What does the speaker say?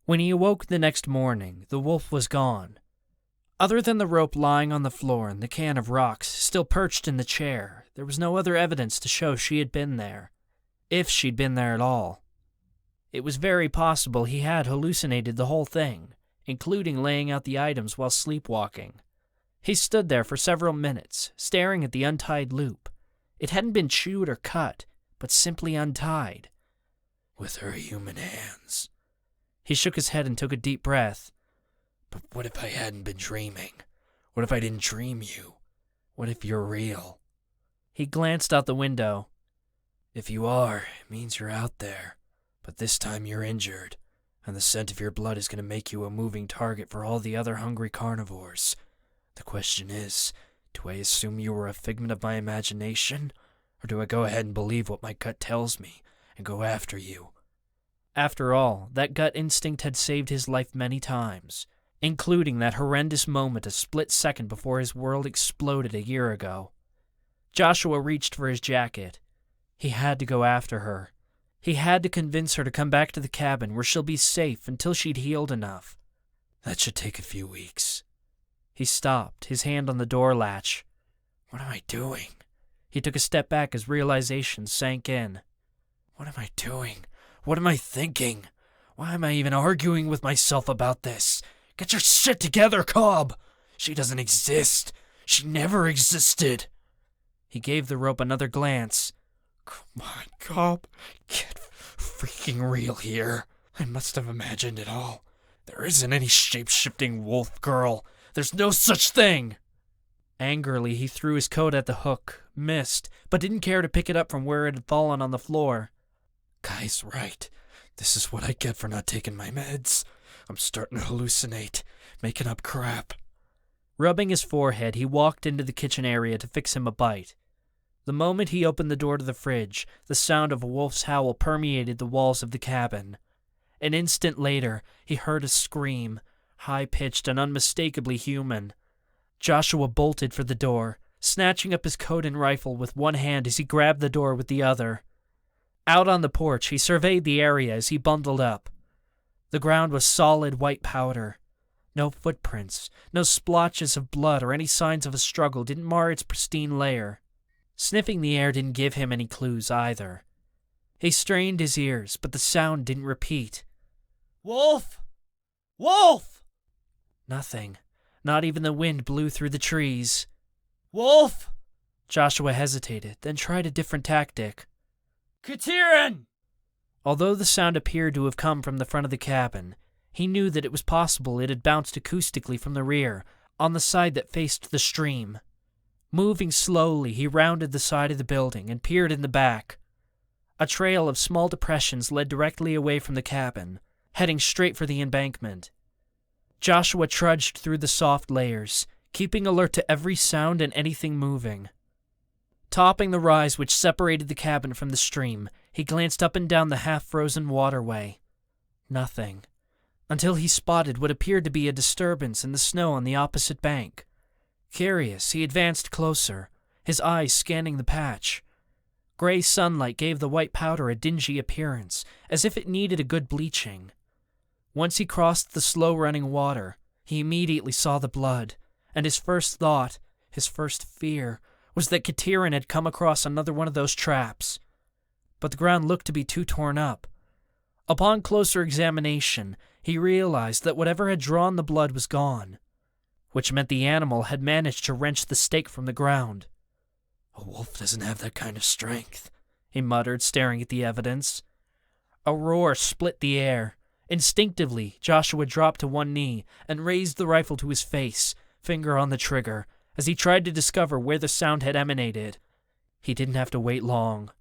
When he awoke the next morning, the wolf was gone. Other than the rope lying on the floor and the can of rocks still perched in the chair, there was no other evidence to show she had been there, if she'd been there at all. It was very possible he had hallucinated the whole thing, including laying out the items while sleepwalking. He stood there for several minutes, staring at the untied loop. It hadn't been chewed or cut, but simply untied. With her human hands. He shook his head and took a deep breath. But what if I hadn't been dreaming? What if I didn't dream you? What if you're real? He glanced out the window. If you are, it means you're out there. But this time you're injured, and the scent of your blood is going to make you a moving target for all the other hungry carnivores. The question is, do I assume you were a figment of my imagination, or do I go ahead and believe what my gut tells me and go after you? After all, that gut instinct had saved his life many times, including that horrendous moment a split second before his world exploded a year ago. Joshua reached for his jacket. He had to go after her. He had to convince her to come back to the cabin where she'll be safe until she'd healed enough. That should take a few weeks. He stopped, his hand on the door latch. What am I doing? He took a step back as realization sank in. What am I doing? What am I thinking? Why am I even arguing with myself about this? Get your shit together, Cobb! She doesn't exist. She never existed. He gave the rope another glance. Come on, Cobb. Get freaking real here. I must have imagined it all. There isn't any shape-shifting wolf girl. There's no such thing. Angrily, he threw his coat at the hook, missed, but didn't care to pick it up from where it had fallen on the floor. Guy's right. This is what I get for not taking my meds. I'm starting to hallucinate, making up crap. Rubbing his forehead, he walked into the kitchen area to fix him a bite. The moment he opened the door to the fridge, the sound of a wolf's howl permeated the walls of the cabin. An instant later, he heard a scream, high-pitched and unmistakably human. Joshua bolted for the door, snatching up his coat and rifle with one hand as he grabbed the door with the other. Out on the porch, he surveyed the area as he bundled up. The ground was solid white powder. No footprints, no splotches of blood or any signs of a struggle didn't mar its pristine layer. Sniffing the air didn't give him any clues either. He strained his ears, but the sound didn't repeat. Wolf! Wolf! Nothing. Not even the wind blew through the trees. Wolf! Joshua hesitated, then tried a different tactic. Qitirin! Although the sound appeared to have come from the front of the cabin, he knew that it was possible it had bounced acoustically from the rear, on the side that faced the stream. Moving slowly, he rounded the side of the building and peered in the back. A trail of small depressions led directly away from the cabin, heading straight for the embankment. Joshua trudged through the soft layers, keeping alert to every sound and anything moving. Topping the rise which separated the cabin from the stream, he glanced up and down the half-frozen waterway. Nothing. Until he spotted what appeared to be a disturbance in the snow on the opposite bank. Curious, he advanced closer, his eyes scanning the patch. Gray sunlight gave the white powder a dingy appearance, as if it needed a good bleaching. Once he crossed the slow-running water, he immediately saw the blood, and his first thought, his first fear, was that Qitirin had come across another one of those traps. But the ground looked to be too torn up. Upon closer examination, he realized that whatever had drawn the blood was gone, which meant the animal had managed to wrench the stake from the ground. A wolf doesn't have that kind of strength, he muttered, staring at the evidence. A roar split the air. Instinctively, Joshua dropped to one knee and raised the rifle to his face, finger on the trigger, as he tried to discover where the sound had emanated. He didn't have to wait long.